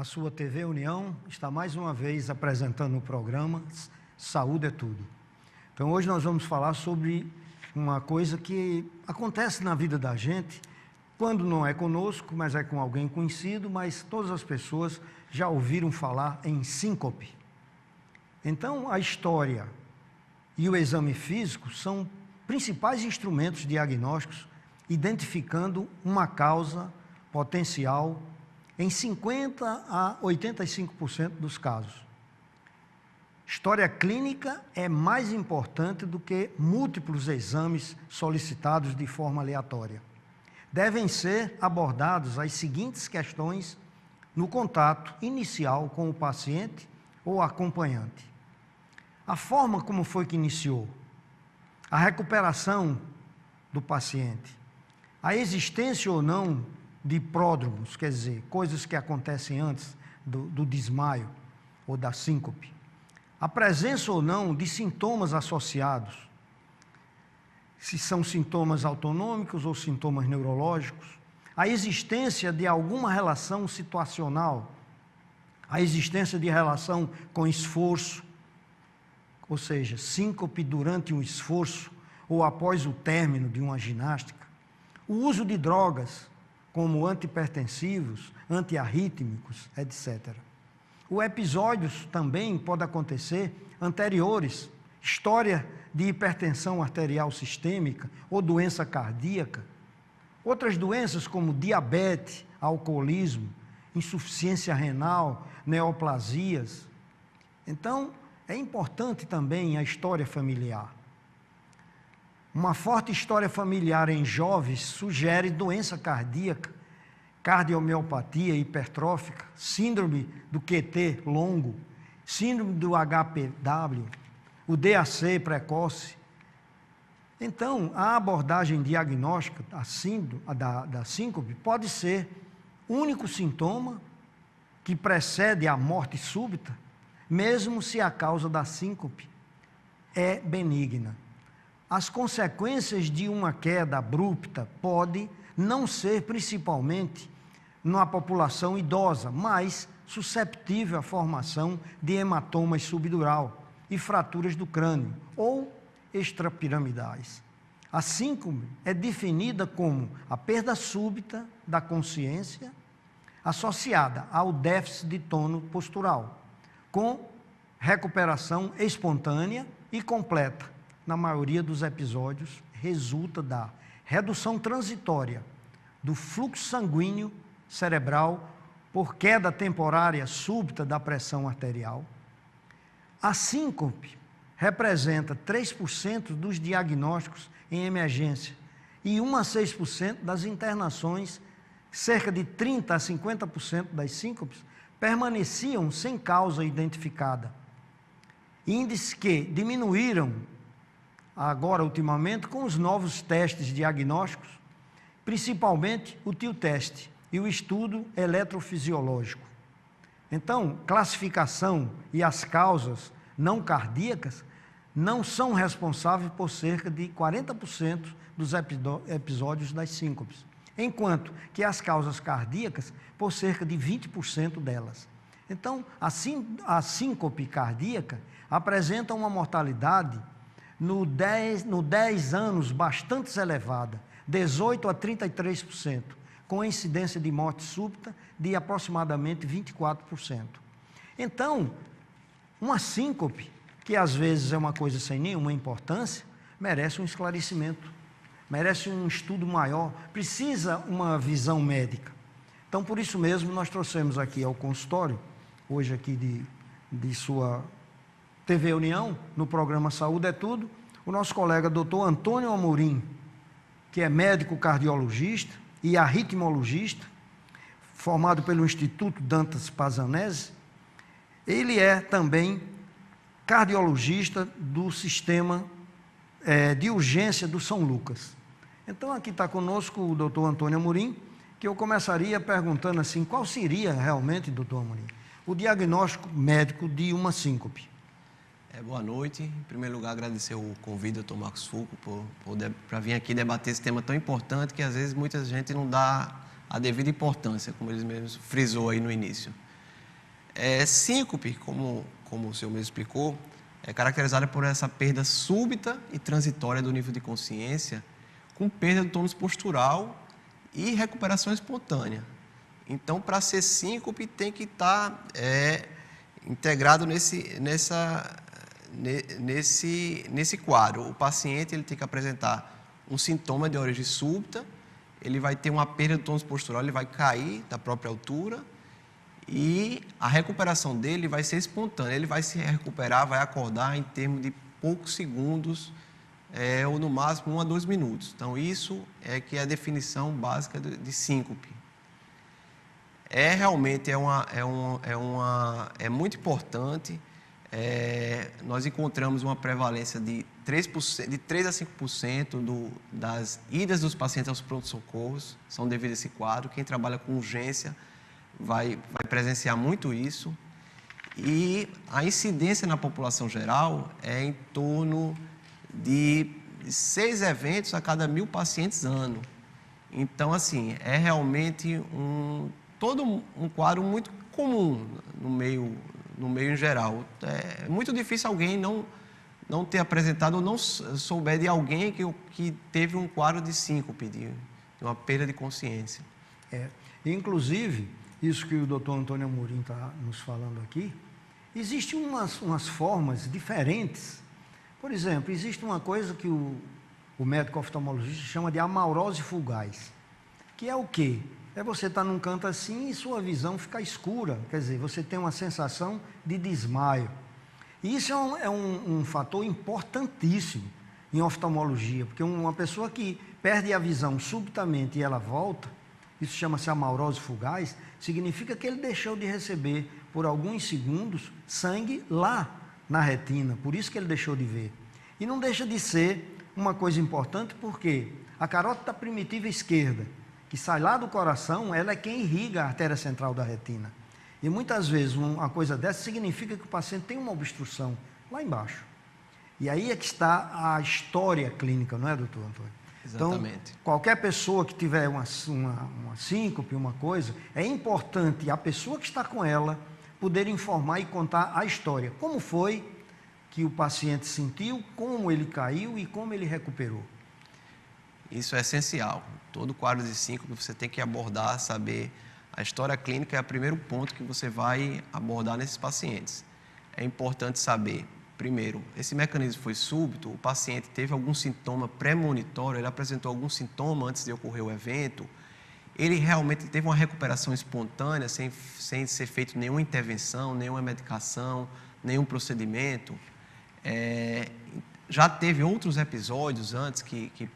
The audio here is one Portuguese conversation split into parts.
A sua TV União está mais uma vez apresentando o programa Saúde é Tudo. Então hoje nós vamos falar sobre uma coisa que acontece na vida da gente, quando não é conosco, mas é com alguém conhecido, mas todas as pessoas já ouviram falar em síncope. Então a história e o exame físico são principais instrumentos diagnósticos, identificando uma causa potencial em 50% a 85% dos casos. História clínica é mais importante do que múltiplos exames solicitados de forma aleatória. Devem ser abordadas as seguintes questões no contato inicial com o paciente ou acompanhante. A forma como foi que iniciou, a recuperação do paciente, a existência ou não de pródromos, quer dizer, coisas que acontecem antes do desmaio ou da síncope, a presença ou não de sintomas associados, se são sintomas autonômicos ou sintomas neurológicos, a existência de alguma relação situacional, a existência de relação com esforço, ou seja, síncope durante um esforço ou após o término de uma ginástica, o uso de drogas, como antihipertensivos, antiarrítmicos, etc. O episódios também pode acontecer anteriores, história de hipertensão arterial sistêmica ou doença cardíaca, outras doenças como diabetes, alcoolismo, insuficiência renal, neoplasias. Então, é importante também a história familiar. Uma forte história familiar em jovens sugere doença cardíaca, cardiomiopatia hipertrófica, síndrome do QT longo, síndrome do HPW, o DAC precoce. Então, a abordagem diagnóstica da síncope pode ser único sintoma que precede a morte súbita, mesmo se a causa da síncope é benigna. As consequências de uma queda abrupta podem não ser principalmente na população idosa, mas susceptível à formação de hematomas subdural e fraturas do crânio ou extrapiramidais. A síncope é definida como a perda súbita da consciência associada ao déficit de tônus postural, com recuperação espontânea e completa. Na maioria dos episódios, resulta da redução transitória do fluxo sanguíneo cerebral por queda temporária súbita da pressão arterial. A síncope representa 3% dos diagnósticos em emergência e 1 a 6% das internações. Cerca de 30 a 50% das síncopes permaneciam sem causa identificada. Índices que diminuíram agora, ultimamente, com os novos testes diagnósticos, principalmente o TIL-teste e o estudo eletrofisiológico. Então, classificação e as causas não cardíacas não são responsáveis por cerca de 40% dos episódios das síncopes, enquanto que as causas cardíacas por cerca de 20% delas. Então, a síncope cardíaca apresenta uma mortalidade no 10 anos bastante elevada, 18% a 33%, com incidência de morte súbita de aproximadamente 24%. Então, uma síncope, que às vezes é uma coisa sem nenhuma importância, merece um esclarecimento, merece um estudo maior, precisa uma visão médica. Então, por isso mesmo, nós trouxemos aqui ao consultório, hoje aqui de sua TV União, no programa Saúde é Tudo, o nosso colega Dr. Antônio Amorim, que é médico cardiologista e arritmologista, formado pelo Instituto Dantas Pazanese. Ele é também cardiologista do sistema de urgência do São Lucas. Então, aqui está conosco o doutor Antônio Amorim, que eu começaria perguntando assim, qual seria realmente, doutor Amorim, o diagnóstico médico de uma síncope? Boa noite. Em primeiro lugar, agradecer o convite do Dr. Marcos Fulco para vir aqui debater esse tema tão importante que, às vezes, muita gente não dá a devida importância, como ele mesmo frisou aí no início. Síncope, como o senhor mesmo explicou, é caracterizada por essa perda súbita e transitória do nível de consciência, com perda do tônus postural e recuperação espontânea. Então, para ser síncope, tem que estar integrado nesse quadro. O paciente ele tem que apresentar um sintoma de origem súbita, ele vai ter uma perda do tônus postural, ele vai cair da própria altura e a recuperação dele vai ser espontânea. Ele vai se recuperar, vai acordar em termos de poucos segundos, ou no máximo 1 a 2 minutos. Então, isso é que é a definição básica de síncope. Realmente é muito importante. Nós encontramos uma prevalência de 3 a 5% das idas dos pacientes aos pronto-socorros são devido a esse quadro. Quem trabalha com urgência vai presenciar muito isso. E a incidência na população geral é em torno de 6 eventos a cada 1.000 pacientes ano. Então, assim, é realmente todo um quadro muito comum no meio em geral. É muito difícil alguém não ter apresentado ou não souber de alguém que teve um quadro de síncope, de uma perda de consciência. Inclusive, isso que o doutor Antônio Amorim está nos falando aqui, existem umas formas diferentes. Por exemplo, existe uma coisa que o médico oftalmologista chama de amaurose fugaz, que é o quê? É você estar num canto assim e sua visão ficar escura, quer dizer, você tem uma sensação de desmaio. E isso é um fator importantíssimo em oftalmologia, porque uma pessoa que perde a visão subitamente e ela volta, isso chama-se amaurose fugaz, significa que ele deixou de receber por alguns segundos sangue lá na retina, por isso que ele deixou de ver. E não deixa de ser uma coisa importante, porque a carótida primitiva esquerda, que sai lá do coração, ela é quem irriga a artéria central da retina. E muitas vezes uma coisa dessa significa que o paciente tem uma obstrução lá embaixo. E aí é que está a história clínica, não é, doutor Antônio? Exatamente. Então, qualquer pessoa que tiver uma síncope, uma coisa, é importante a pessoa que está com ela poder informar e contar a história. Como foi que o paciente sentiu, como ele caiu e como ele recuperou. Isso é essencial. Todo quadro de síncope você tem que abordar, saber. A história clínica é o primeiro ponto que você vai abordar nesses pacientes. É importante saber, primeiro, esse mecanismo foi súbito, o paciente teve algum sintoma premonitório, ele apresentou algum sintoma antes de ocorrer o evento, ele realmente teve uma recuperação espontânea, sem ser feito nenhuma intervenção, nenhuma medicação, nenhum procedimento. Já teve outros episódios antes que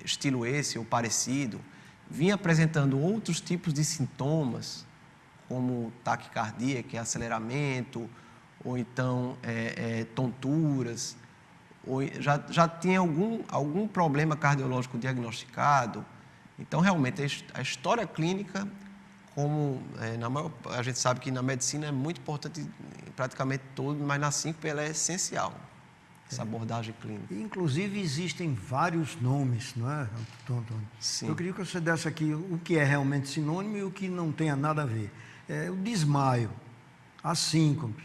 estilo esse ou parecido, vinha apresentando outros tipos de sintomas, como taquicardia, que é aceleramento, ou então tonturas, ou já tinha algum problema cardiológico diagnosticado. Então, realmente, a história clínica, a gente sabe que na medicina é muito importante, praticamente todo, mas na síncope ela é essencial, essa abordagem clínica. Inclusive, existem vários nomes, não é, doutor Antônio? Sim. Eu queria que você desse aqui o que é realmente sinônimo e o que não tenha nada a ver. O desmaio, a síncope,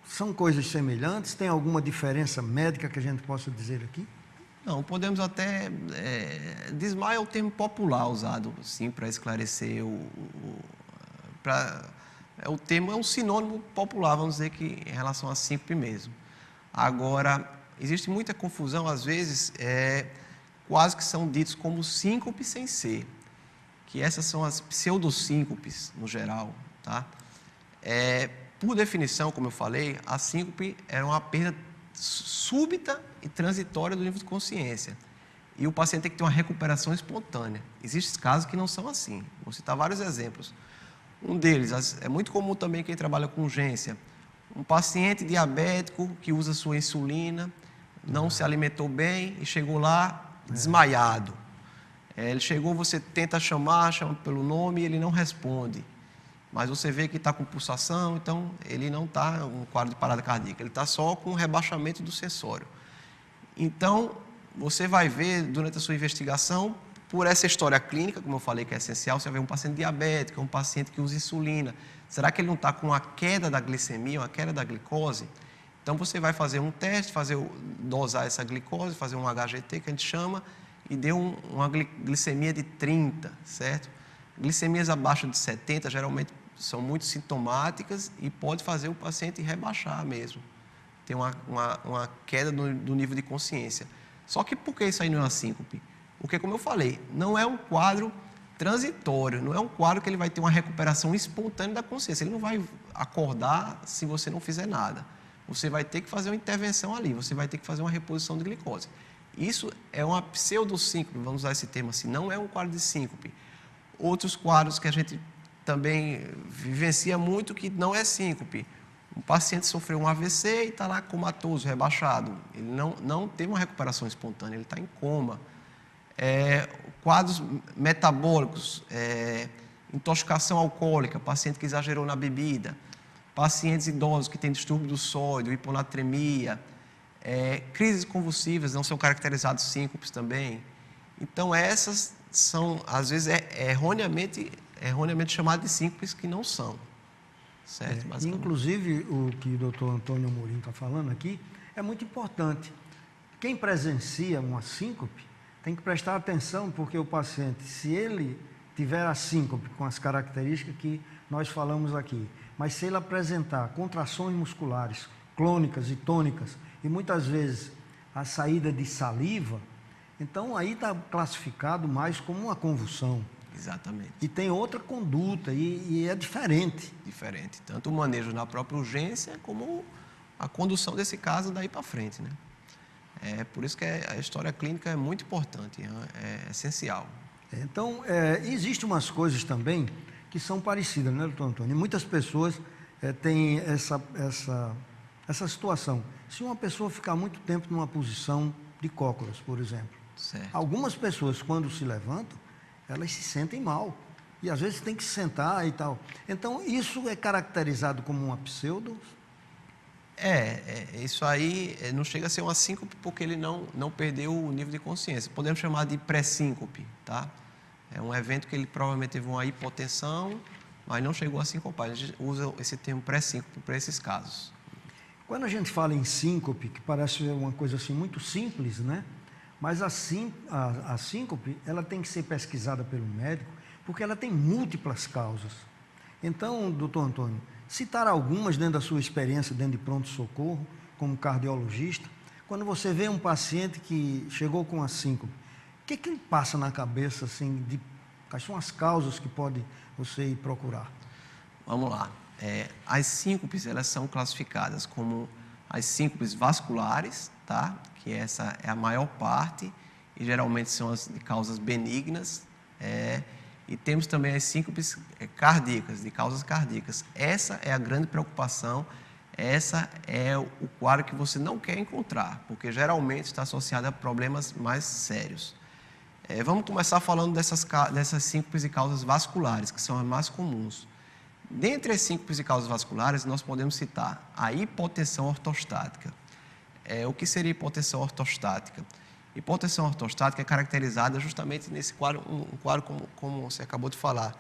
são coisas semelhantes? Tem alguma diferença médica que a gente possa dizer aqui? Não, podemos até... desmaio é o termo popular usado, sim, para esclarecer o termo é um sinônimo popular, vamos dizer que em relação à síncope mesmo. Agora, existe muita confusão, às vezes, quase que são ditos como síncope sem ser, que essas são as pseudosíncopes, no geral, tá? Por definição, como eu falei, a síncope é uma perda súbita e transitória do nível de consciência. E o paciente tem que ter uma recuperação espontânea. Existem casos que não são assim. Vou citar vários exemplos. Um deles, é muito comum também quem trabalha com urgência. Um paciente diabético que usa sua insulina, não se alimentou bem e chegou lá desmaiado. Ele chegou, você tenta chama pelo nome e ele não responde. Mas você vê que está com pulsação, então ele não está com um quadro de parada cardíaca, ele está só com um rebaixamento do sensório. Então, você vai ver durante a sua investigação, por essa história clínica, como eu falei que é essencial, você vai ver um paciente diabético, um paciente que usa insulina. Será que ele não está com uma queda da glicemia, uma queda da glicose? Então, você vai fazer um teste, dosar essa glicose, fazer um HGT, que a gente chama, e deu uma glicemia de 30, certo? Glicemias abaixo de 70, geralmente, são muito sintomáticas e pode fazer o paciente rebaixar mesmo. Tem uma queda do nível de consciência. Só que por que isso aí não é uma síncope? Porque, como eu falei, não é um quadro transitório, não é um quadro que ele vai ter uma recuperação espontânea da consciência. Ele não vai acordar se você não fizer nada. Você vai ter que fazer uma intervenção ali, você vai ter que fazer uma reposição de glicose. Isso é uma pseudosíncope, vamos usar esse termo assim, não é um quadro de síncope. Outros quadros que a gente também vivencia muito que não é síncope. Um paciente sofreu um AVC e está lá comatoso, rebaixado. Ele não teve uma recuperação espontânea, ele está em coma. Quadros metabólicos, intoxicação alcoólica, paciente que exagerou na bebida, pacientes idosos que têm distúrbio do sódio, hiponatremia, crises convulsivas não são caracterizados síncopes também. Então, essas são, às vezes, erroneamente chamadas de síncopes que não são. Certo? Inclusive, o que o doutor Antônio Amorim está falando aqui é muito importante. Quem presencia uma síncope tem que prestar atenção, porque o paciente, se ele tiver a síncope com as características que nós falamos aqui, mas se ele apresentar contrações musculares clônicas e tônicas, e muitas vezes a saída de saliva, então aí está classificado mais como uma convulsão. Exatamente. E tem outra conduta, e é diferente. Diferente. Tanto o manejo na própria urgência, como a condução desse caso daí para frente, né? Por isso que a história clínica é muito importante, é essencial. Então, existem umas coisas também que são parecidas, né, doutor Antônio? Muitas pessoas têm essa situação. Se uma pessoa ficar muito tempo numa posição de cócoras, por exemplo, certo. Algumas pessoas, quando se levantam, elas se sentem mal. E às vezes tem que se sentar e tal. Então, isso é caracterizado como uma pseudo? Isso aí não chega a ser uma síncope porque ele não perdeu o nível de consciência. Podemos chamar de pré-síncope, tá? É um evento que ele provavelmente teve uma hipotensão, mas não chegou a sincopar. A gente usa esse termo pré-síncope para esses casos. Quando a gente fala em síncope, que parece uma coisa assim muito simples, né? Mas a síncope, ela tem que ser pesquisada pelo médico, porque ela tem múltiplas causas. Então, doutor Antônio, citar algumas dentro da sua experiência dentro de pronto-socorro, como cardiologista, quando você vê um paciente que chegou com a síncope, o que lhe passa na cabeça, assim, quais são as causas que pode você ir procurar? Vamos lá. As síncopes, elas são classificadas como as síncopes vasculares, tá? Que essa é a maior parte, e geralmente são as de causas benignas, e temos também as síncopes cardíacas, de causas cardíacas. Essa é a grande preocupação, essa é o quadro que você não quer encontrar, porque geralmente está associado a problemas mais sérios. Vamos começar falando dessas síncopes e causas vasculares, que são as mais comuns. Dentre as síncopes e causas vasculares, nós podemos citar a hipotensão ortostática. O que seria hipotensão ortostática? Hipotensão ortostática é caracterizada justamente nesse quadro, um quadro como você acabou de falar.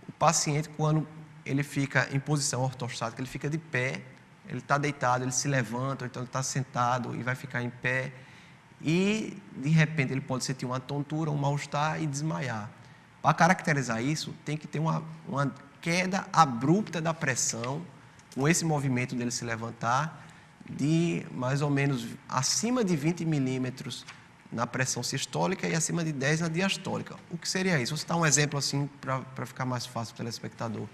O paciente, quando ele fica em posição ortostática, ele fica de pé, ele está deitado, ele se levanta, ou então ele está sentado e vai ficar em pé, e de repente ele pode sentir uma tontura, um mal-estar e desmaiar. Para caracterizar isso, tem que ter uma queda abrupta da pressão, com esse movimento dele se levantar, de mais ou menos acima de 20 milímetros na pressão sistólica e acima de 10 na diastólica. O que seria isso? Vou citar um exemplo assim para ficar mais fácil para o telespectador.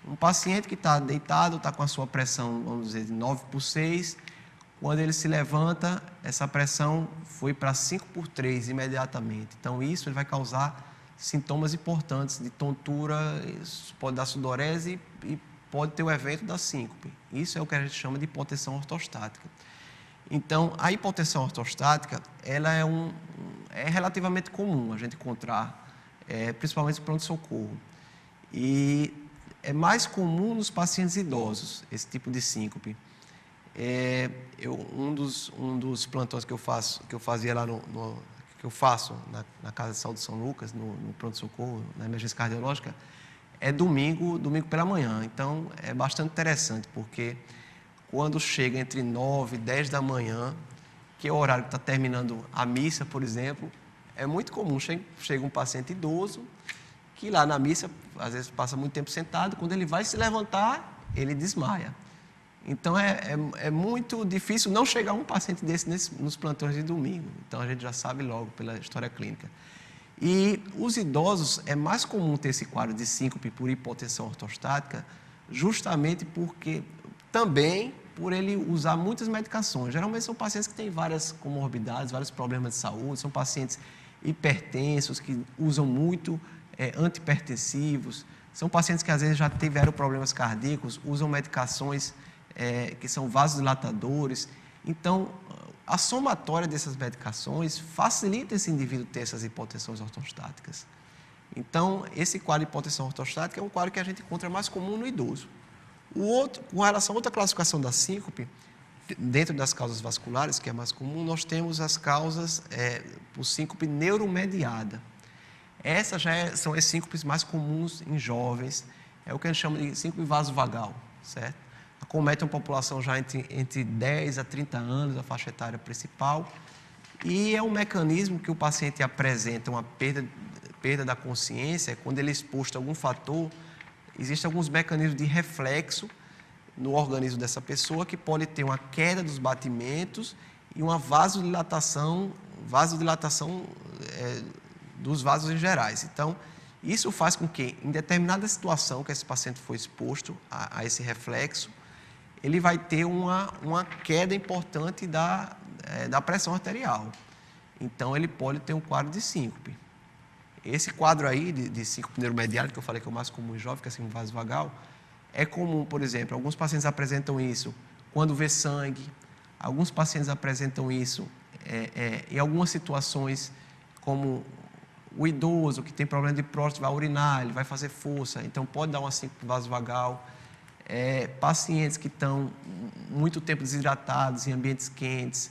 Um paciente que está deitado, está com a sua pressão, vamos dizer, de 9/6, quando ele se levanta, essa pressão foi para 5/3 imediatamente. Então, isso ele vai causar sintomas importantes de tontura, isso pode dar sudorese e pode ter o evento da síncope. Isso é o que a gente chama de hipotensão ortostática. Então, a hipotensão ortostática, ela é relativamente comum a gente encontrar, principalmente no pronto-socorro. E é mais comum nos pacientes idosos, esse tipo de síncope. Um dos plantões que eu fazia lá que eu faço na Casa de Saúde São Lucas, no pronto-socorro, na emergência cardiológica, é domingo pela manhã. Então, é bastante interessante, porque quando chega entre 9 e 10 da manhã, que é o horário que está terminando a missa, por exemplo, é muito comum, chega um paciente idoso, que lá na missa, às vezes passa muito tempo sentado, quando ele vai se levantar, ele desmaia. Então, é muito difícil não chegar um paciente desse nos plantões de domingo. Então, a gente já sabe logo pela história clínica. E os idosos, é mais comum ter esse quadro de síncope por hipotensão ortostática, justamente porque também por ele usar muitas medicações. Geralmente são pacientes que têm várias comorbidades, vários problemas de saúde, são pacientes hipertensos, que usam muito antihipertensivos, são pacientes que às vezes já tiveram problemas cardíacos, usam medicações que são vasodilatadores. Então, a somatória dessas medicações facilita esse indivíduo ter essas hipotensões ortostáticas. Então, esse quadro de hipotensão ortostática é um quadro que a gente encontra mais comum no idoso. Com relação a outra classificação da síncope, dentro das causas vasculares, que é mais comum, nós temos as causas por síncope neuromediada. Essas são as síncopes mais comuns em jovens, é o que a gente chama de síncope vasovagal, certo? Acomete uma população já entre 10 a 30 anos, a faixa etária principal, e é um mecanismo que o paciente apresenta uma perda da consciência, quando ele é exposto a algum fator. Existem alguns mecanismos de reflexo no organismo dessa pessoa que pode ter uma queda dos batimentos e uma vasodilatação dos vasos em gerais. Então, isso faz com que, em determinada situação que esse paciente foi exposto a esse reflexo, ele vai ter uma queda importante da pressão arterial. Então, ele pode ter um quadro de síncope. Esse quadro aí de síncope neuromediada, que eu falei que é o mais comum em jovem, que é a síncope vasovagal, é comum, por exemplo, alguns pacientes apresentam isso quando vê sangue, alguns pacientes apresentam isso em algumas situações, como o idoso que tem problema de próstata, vai urinar, ele vai fazer força, então pode dar uma síncope vasovagal. Pacientes que estão muito tempo desidratados em ambientes quentes.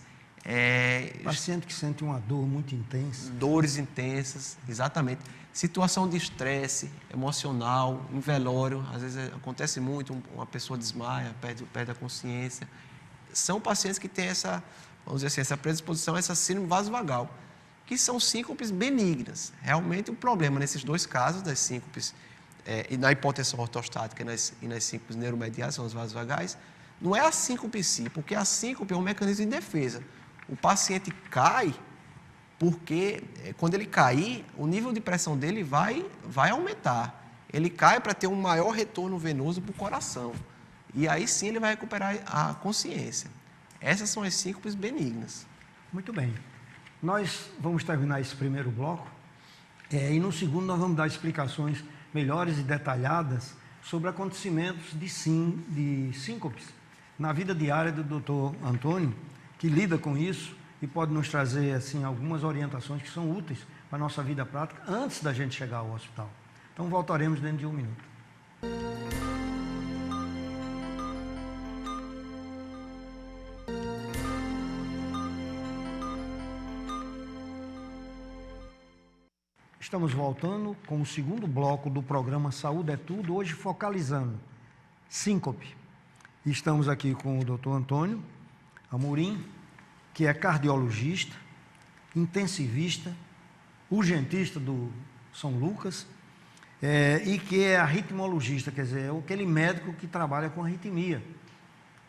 Paciente que sente uma dor muito intensa. Dores intensas, exatamente. Situação de estresse emocional, em velório, às vezes acontece muito, uma pessoa desmaia, perde a consciência. São pacientes que têm vamos dizer assim, essa predisposição a essa síndrome vasovagal, que são síncopes benignas. Realmente o problema nesses dois casos, das síncopes e na hipotensão ortostática e nas síncopes neuromediadas, são os vasovagais, não é a síncope em si, porque a síncope é um mecanismo de defesa. O paciente cai porque, quando ele cair, o nível de pressão dele vai aumentar. Ele cai para ter um maior retorno venoso para o coração. E aí sim ele vai recuperar a consciência. Essas são as síncopes benignas. Muito bem. Nós vamos terminar esse primeiro bloco e no segundo nós vamos dar explicações melhores e detalhadas sobre acontecimentos de síncopes na vida diária do Dr. Antônio, que lida com isso e pode nos trazer assim algumas orientações que são úteis para a nossa vida prática antes da gente chegar ao hospital. Então voltaremos dentro de um minuto. Estamos voltando com o segundo bloco do programa Saúde é Tudo, hoje focalizando síncope. Estamos aqui com o Dr. Antônio Amorim, que é cardiologista, intensivista, urgentista do São Lucas, e que é arritmologista, quer dizer, é aquele médico que trabalha com arritmia.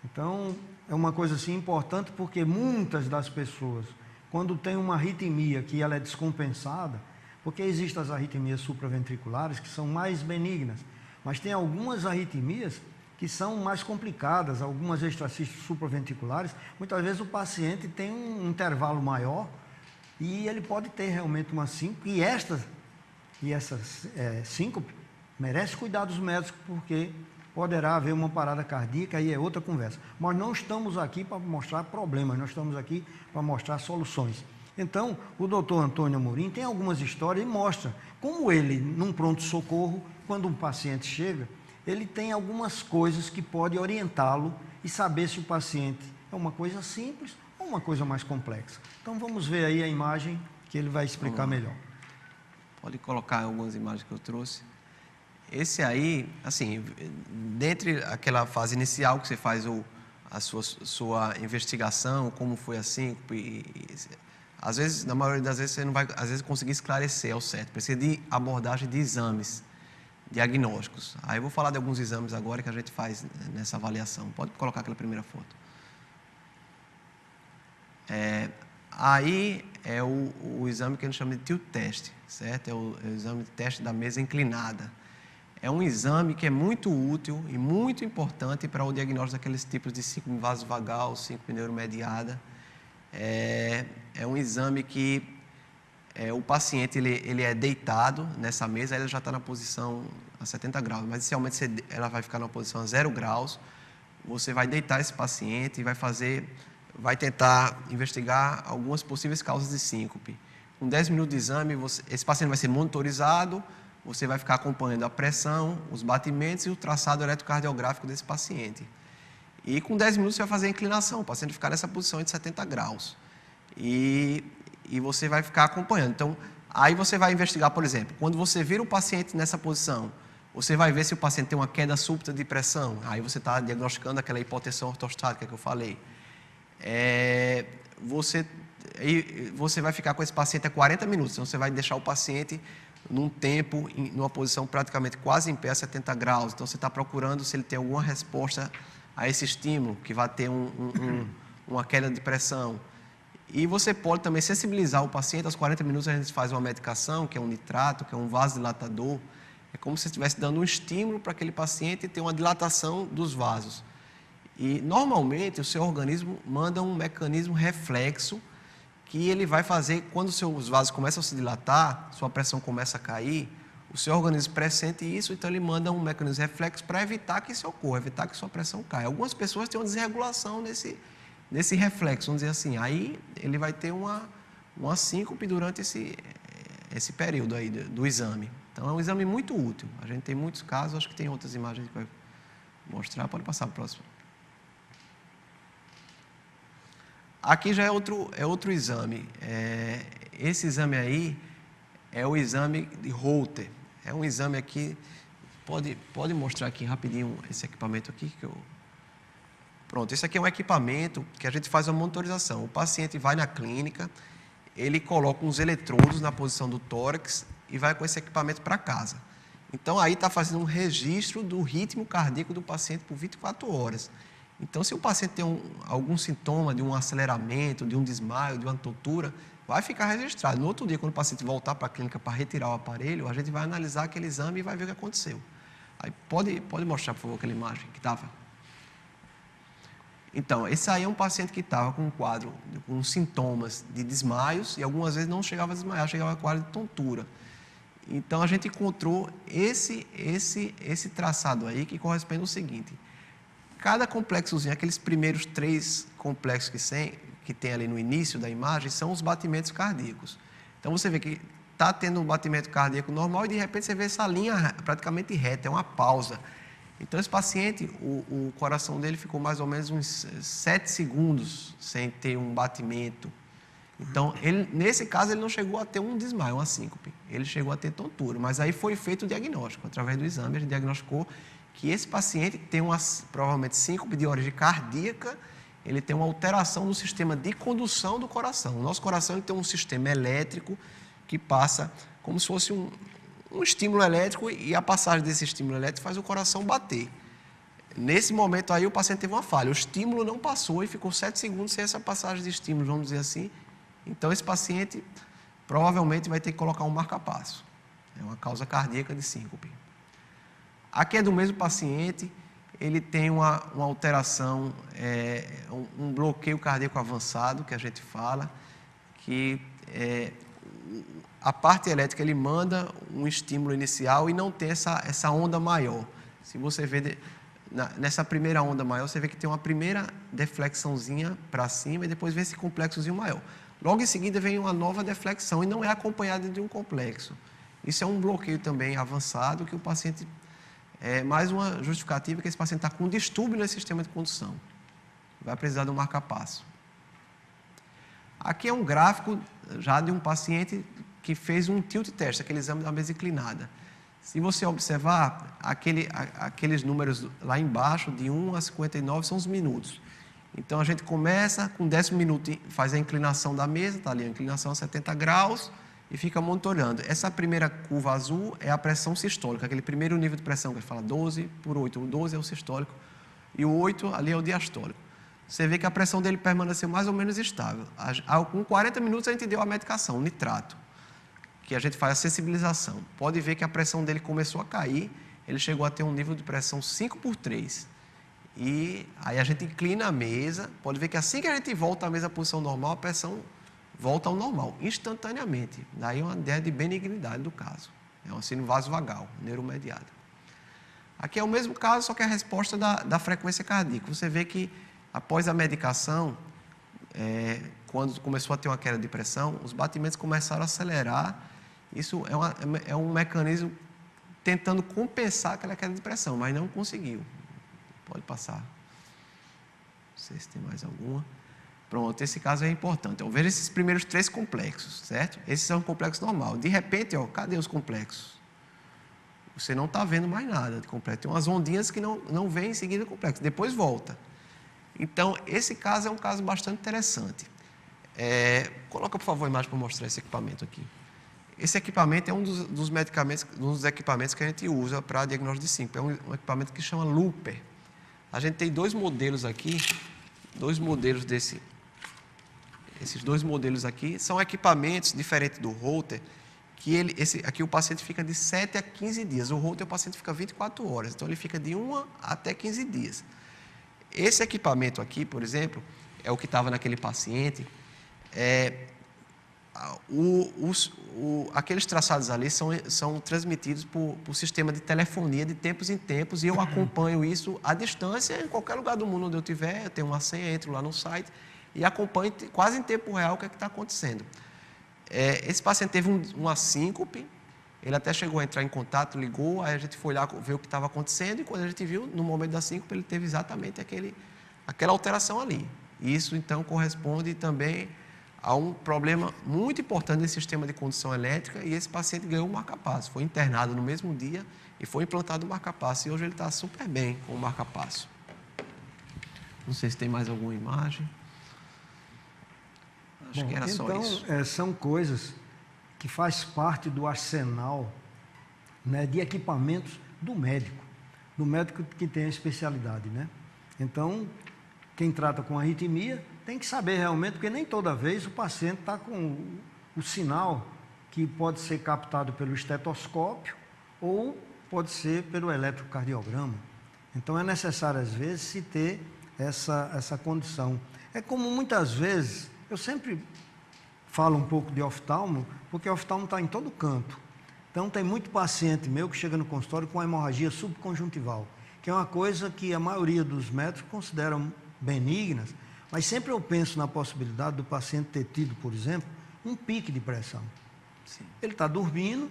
Então, é uma coisa assim importante, porque muitas das pessoas, quando tem uma arritmia que ela é descompensada, porque existem as arritmias supraventriculares que são mais benignas, mas tem algumas arritmias que são mais complicadas, algumas extracistas supraventriculares. Muitas vezes o paciente tem um intervalo maior e ele pode ter realmente uma síncope, e essas síncope merece cuidar dos médicos, porque poderá haver uma parada cardíaca, aí é outra conversa. Mas não estamos aqui para mostrar problemas, nós estamos aqui para mostrar soluções. Então, o doutor Antônio Amorim tem algumas histórias e mostra como ele, num pronto-socorro, quando um paciente chega, ele tem algumas coisas que podem orientá-lo e saber se o paciente é uma coisa simples ou uma coisa mais complexa. Então, vamos ver aí a imagem que ele vai explicar melhor. Pode colocar algumas imagens que eu trouxe. Esse aí, assim, dentre aquela fase inicial que você faz a sua investigação, como foi a síncope, às vezes, na maioria das vezes, você não vai às vezes conseguir esclarecer ao certo. Precisa de abordagem de exames diagnósticos. Aí eu vou falar de alguns exames agora que a gente faz nessa avaliação. Pode colocar aquela primeira foto. Aí é o exame que a gente chama de tilt test, certo? É o exame de teste da mesa inclinada. É um exame que é muito útil e muito importante para o diagnóstico daqueles tipos de síncope vasovagal, síncope neuromediada. É um exame que o paciente ele é deitado nessa mesa, ele já está na posição a 70 graus, mas inicialmente ela vai ficar na posição a 0 graus. Você vai deitar esse paciente e vai tentar investigar algumas possíveis causas de síncope. Com 10 minutos de exame, esse paciente vai ser monitorizado, você vai ficar acompanhando a pressão, os batimentos e o traçado eletrocardiográfico desse paciente. E com 10 minutos você vai fazer a inclinação, o paciente ficar nessa posição de 70 graus. E você vai ficar acompanhando. Então, aí você vai investigar, por exemplo, quando você vira o paciente nessa posição, você vai ver se o paciente tem uma queda súbita de pressão. Aí você está diagnosticando aquela hipotensão ortostática que eu falei. Você vai ficar com esse paciente a 40 minutos. Então, você vai deixar o paciente num tempo, numa posição praticamente quase em pé a 70 graus. Então, você está procurando se ele tem alguma resposta a esse estímulo, que vai ter uma queda de pressão. E você pode também sensibilizar o paciente. Aos 40 minutos a gente faz uma medicação, que é um nitrato, que é um vasodilatador. É como se você estivesse dando um estímulo para aquele paciente ter uma dilatação dos vasos. E, normalmente, o seu organismo manda um mecanismo reflexo que ele vai fazer, quando os seus vasos começam a se dilatar, sua pressão começa a cair, o seu organismo pressente isso, então ele manda um mecanismo reflexo para evitar que isso ocorra, evitar que sua pressão caia. Algumas pessoas têm uma desregulação nesse reflexo, vamos dizer assim. Aí ele vai ter uma síncope durante esse período aí do exame. Então é um exame muito útil. A gente tem muitos casos, acho que tem outras imagens que vai mostrar. Pode passar para o próximo. Aqui já é outro exame. Esse exame aí é o exame de Holter. É um exame aqui. Pode mostrar aqui rapidinho esse equipamento aqui que eu... Pronto, esse aqui é um equipamento que a gente faz uma monitorização. O paciente vai na clínica, ele coloca uns eletrodos na posição do tórax e vai com esse equipamento para casa. Então, aí está fazendo um registro do ritmo cardíaco do paciente por 24 horas. Então, se o paciente tem algum sintoma de um aceleramento, de um desmaio, de uma tontura, vai ficar registrado. No outro dia, quando o paciente voltar para a clínica para retirar o aparelho, a gente vai analisar aquele exame e vai ver o que aconteceu. Aí, pode mostrar, por favor, aquela imagem que estava... Então, esse aí é um paciente que estava com um quadro, com sintomas de desmaios, e algumas vezes não chegava a desmaiar, chegava a quadro de tontura. Então, a gente encontrou esse traçado aí, que corresponde ao seguinte: cada complexozinho, aqueles primeiros 3 complexos que tem ali no início da imagem, são os batimentos cardíacos. Então, você vê que está tendo um batimento cardíaco normal e, de repente, você vê essa linha praticamente reta, é uma pausa. Então, esse paciente, o coração dele ficou mais ou menos uns 7 segundos sem ter um batimento. Então, nesse caso, ele não chegou a ter um desmaio, uma síncope. Ele chegou a ter tontura. Mas aí foi feito o diagnóstico. Através do exame, a gente diagnosticou que esse paciente tem provavelmente síncope de origem cardíaca, ele tem uma alteração no sistema de condução do coração. O nosso coração ele tem um sistema elétrico que passa como se fosse um estímulo elétrico, e a passagem desse estímulo elétrico faz o coração bater. Nesse momento aí o paciente teve uma falha, o estímulo não passou e ficou 7 segundos sem essa passagem de estímulo, vamos dizer assim. Então esse paciente provavelmente vai ter que colocar um marca-passo. É uma causa cardíaca de síncope. Aqui é do mesmo paciente, ele tem uma alteração, um bloqueio cardíaco avançado, que a gente fala, que a parte elétrica ele manda um estímulo inicial e não tem essa onda maior. Se você vê nessa primeira onda maior, você vê que tem uma primeira deflexãozinha para cima e depois vem esse complexozinho maior. Logo em seguida vem uma nova deflexão e não é acompanhada de um complexo. Isso é um bloqueio também avançado que o paciente... mais uma justificativa que esse paciente está com um distúrbio nesse sistema de condução. Vai precisar de um marca-passo. Aqui é um gráfico já de um paciente que fez um tilt test, aquele exame da mesa inclinada. Se você observar, aqueles números lá embaixo, de 1 a 59, são os minutos. Então, a gente começa com 10 minutos, faz a inclinação da mesa, está ali a inclinação a 70 graus, e fica monitorando. Essa primeira curva azul é a pressão sistólica, aquele primeiro nível de pressão, que a gente fala 12 por 8. O 12 é o sistólico, e o 8 ali é o diastólico. Você vê que a pressão dele permaneceu mais ou menos estável. Com 40 minutos, a gente deu a medicação, o nitrato, que a gente faz a sensibilização. Pode ver que a pressão dele começou a cair, ele chegou a ter um nível de pressão 5 por 3. E aí a gente inclina a mesa, pode ver que assim que a gente volta à mesa à posição normal, a pressão volta ao normal, instantaneamente. Daí é uma ideia de benignidade do caso. É um síndrome vasovagal, neuromediada. Aqui é o mesmo caso, só que a resposta da frequência cardíaca. Você vê que após a medicação, quando começou a ter uma queda de pressão, os batimentos começaram a acelerar. Isso é um mecanismo tentando compensar aquela queda de pressão, mas não conseguiu. Pode passar. Não sei se tem mais alguma. Pronto, esse caso é importante. Então, veja esses primeiros 3 complexos, certo? Esses são complexos normal. De repente, cadê os complexos? Você não está vendo mais nada de complexo. Tem umas ondinhas que não vêm em seguida do complexo. Depois volta. Então, esse caso é um caso bastante interessante. Coloca, por favor, a imagem para mostrar esse equipamento aqui. Esse equipamento é um dos equipamentos que a gente usa para diagnóstico de síncope. É um equipamento que chama Looper. A gente tem 2 modelos aqui, 2 modelos esses 2 modelos aqui são equipamentos diferentes do Holter, que aqui o paciente fica de 7 a 15 dias. O Holter, o paciente fica 24 horas, então ele fica de 1 até 15 dias. Esse equipamento aqui, por exemplo, é o que estava naquele paciente. Aqueles traçados ali são transmitidos por sistema de telefonia de tempos em tempos, e eu acompanho isso à distância, em qualquer lugar do mundo onde eu estiver, eu tenho uma senha, entro lá no site e acompanho quase em tempo real o que está acontecendo. Esse paciente teve uma síncope, ele até chegou a entrar em contato, ligou, aí a gente foi lá ver o que estava acontecendo, e quando a gente viu, no momento da síncope, ele teve exatamente aquela alteração ali. Isso, então, corresponde também a um problema muito importante nesse sistema de condução elétrica, e esse paciente ganhou o marca-passo. Foi internado no mesmo dia e foi implantado o marca-passo. E hoje ele está super bem com o marca-passo. Não sei se tem mais alguma imagem. Acho que era só isso. São coisas que faz parte do arsenal, né, de equipamentos do médico que tem a especialidade, né? Então, quem trata com arritmia tem que saber realmente, porque nem toda vez o paciente está com o sinal que pode ser captado pelo estetoscópio ou pode ser pelo eletrocardiograma. Então, é necessário, às vezes, se ter essa condição. É como muitas vezes, eu sempre falo um pouco de oftalmo, porque o oftalmo está em todo canto. Então, tem muito paciente meu que chega no consultório com hemorragia subconjuntival, que é uma coisa que a maioria dos médicos consideram benignas, mas sempre eu penso na possibilidade do paciente ter tido, por exemplo, um pique de pressão. Sim. Ele está dormindo,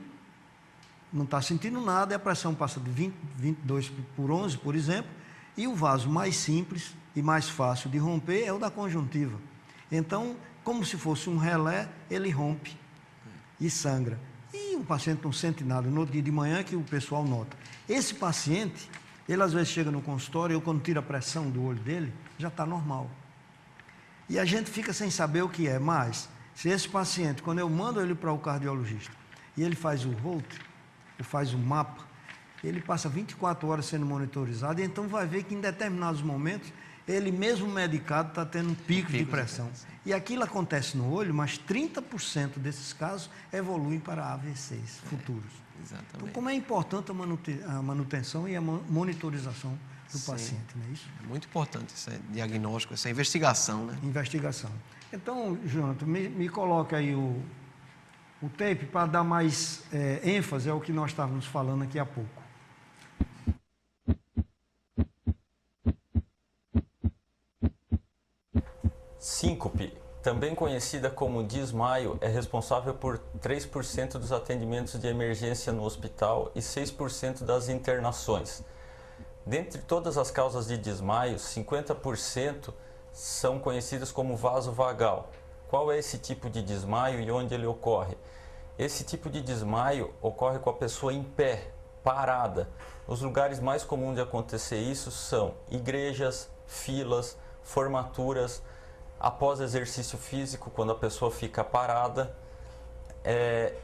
não está sentindo nada, e a pressão passa de 22 por 11, por exemplo, e o vaso mais simples e mais fácil de romper é o da conjuntiva. Então, como se fosse um relé, ele rompe e sangra. E o paciente não sente nada. No outro dia de manhã que o pessoal nota. Esse paciente, ele às vezes chega no consultório, eu quando tiro a pressão do olho dele, já está normal. E a gente fica sem saber o que é, mas se esse paciente, quando eu mando ele para o cardiologista, e ele faz o Holter, ou faz o mapa, ele passa 24 horas sendo monitorizado, e então vai ver que em determinados momentos, ele mesmo medicado está tendo um pico de pressão. E aquilo acontece no olho, mas 30% desses casos evoluem para AVCs futuros. Exatamente. Então, como é importante a manutenção e a monitorização do paciente, não é isso? É muito importante esse diagnóstico, essa investigação, né? Investigação. Então, Jonathan, me coloca aí o tape para dar mais ênfase ao que nós estávamos falando aqui há pouco. Síncope, também conhecida como desmaio, é responsável por 3% dos atendimentos de emergência no hospital e 6% das internações. Dentre todas as causas de desmaio, 50% são conhecidas como vasovagal, Qual é esse tipo de desmaio e onde ele ocorre? Esse tipo de desmaio ocorre com a pessoa em pé, parada. Os lugares mais comuns de acontecer isso são igrejas, filas, formaturas, após exercício físico, quando a pessoa fica parada,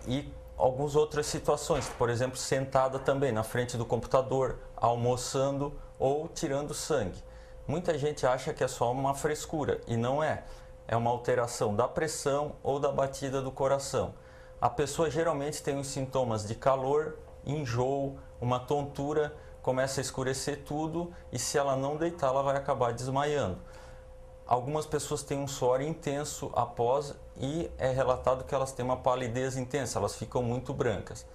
e algumas outras situações, por exemplo, sentada também na frente do computador, almoçando ou tirando sangue. Muita gente acha que é só uma frescura e não é. É uma alteração da pressão ou da batida do coração. A pessoa geralmente tem os sintomas de calor, enjoo, uma tontura, começa a escurecer tudo e se ela não deitar, ela vai acabar desmaiando. Algumas pessoas têm um suor intenso após e é relatado que elas têm uma palidez intensa, elas ficam muito brancas.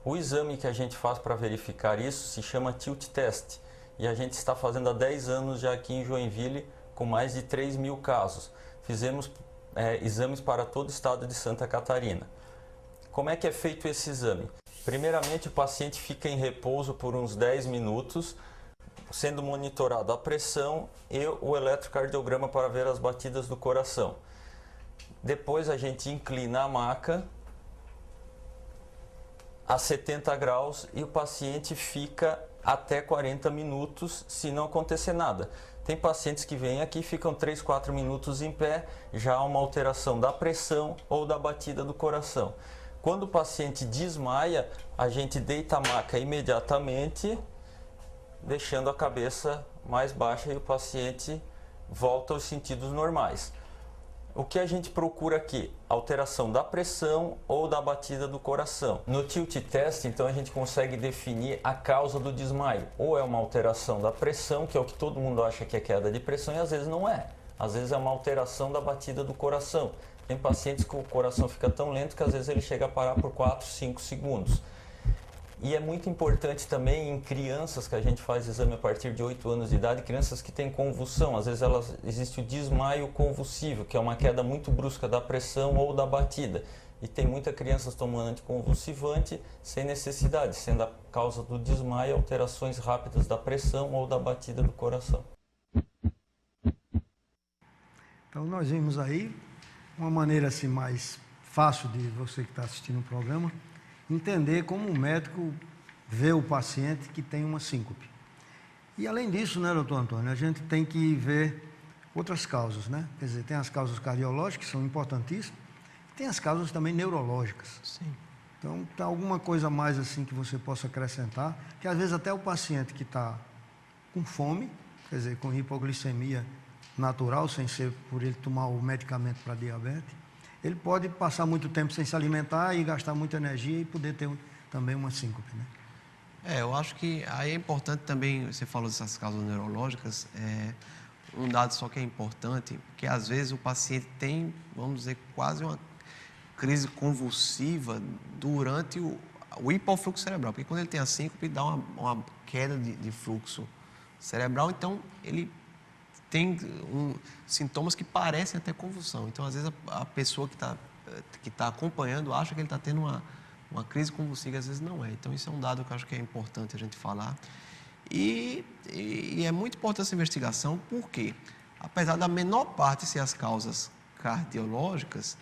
O exame que a gente faz para verificar isso se chama Tilt Test e a gente está fazendo há 10 anos já aqui em Joinville com mais de 3.000 casos. Fizemos exames para todo o estado de Santa Catarina. Como é que é feito esse exame? Primeiramente, o paciente fica em repouso por uns 10 minutos, sendo monitorado a pressão e o eletrocardiograma para ver as batidas do coração. Depois a gente inclina a maca a 70 graus e o paciente fica até 40 minutos se não acontecer nada. Tem pacientes que vêm aqui e ficam 3, 4 minutos em pé, já há uma alteração da pressão ou da batida do coração. Quando o paciente desmaia, a gente deita a maca imediatamente, deixando a cabeça mais baixa e o paciente volta aos sentidos normais. O que a gente procura aqui? Alteração da pressão ou da batida do coração. No Tilt Test, então, a gente consegue definir a causa do desmaio. Ou é uma alteração da pressão, que é o que todo mundo acha que é queda de pressão, e às vezes não é. Às vezes é uma alteração da batida do coração. Tem pacientes que o coração fica tão lento que às vezes ele chega a parar por 4, 5 segundos. E é muito importante também em crianças que a gente faz exame a partir de 8 anos de idade, crianças que têm convulsão, às vezes existe o desmaio convulsivo, que é uma queda muito brusca da pressão ou da batida. E tem muitas crianças tomando anticonvulsivante sem necessidade, sendo a causa do desmaio alterações rápidas da pressão ou da batida do coração. Então nós vimos aí uma maneira assim mais fácil de você que está assistindo o programa entender como o médico vê o paciente que tem uma síncope. E além disso, né, doutor Antônio, a gente tem que ver outras causas, né? Quer dizer, tem as causas cardiológicas, que são importantíssimas, e tem as causas também neurológicas. Sim. Então, tem alguma coisa mais assim que você possa acrescentar, que às vezes até o paciente que está com fome, quer dizer, com hipoglicemia natural, sem ser por ele tomar o medicamento para diabetes, ele pode passar muito tempo sem se alimentar e gastar muita energia e poder ter também uma síncope, né? Eu acho que aí é importante também, você falou dessas causas neurológicas, um dado só que é importante, que às vezes o paciente tem, vamos dizer, quase uma crise convulsiva durante o hipofluxo cerebral, porque quando ele tem a síncope dá uma queda de fluxo cerebral, então ele tem sintomas que parecem até convulsão. Então, às vezes, a pessoa que tá acompanhando acha que ele está tendo uma crise convulsiva, às vezes não é. Então, isso é um dado que eu acho que é importante a gente falar. E é muito importante essa investigação, porque, apesar da menor parte ser as causas cardiológicas,